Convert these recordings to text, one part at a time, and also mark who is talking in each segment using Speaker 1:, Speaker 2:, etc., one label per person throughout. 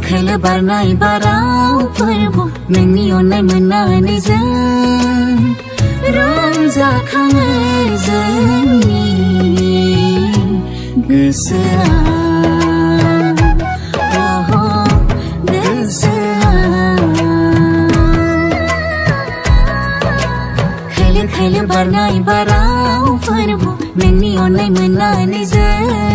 Speaker 1: खोलो barnai bara फोरबो नोंनि अननाय मोननानै जों रंजाखाङो जोंनि गोसोआ खोलो barnai bara फोरबो नोंनि अननाय मोननानै जों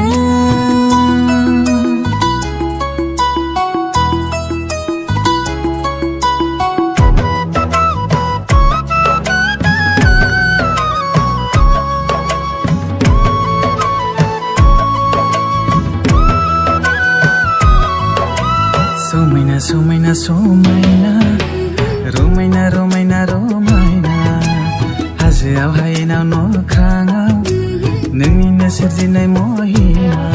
Speaker 1: Somaina somaina Romaina romaina romaina Hazeaw hainaw no krangaw Nungina serjinay mohima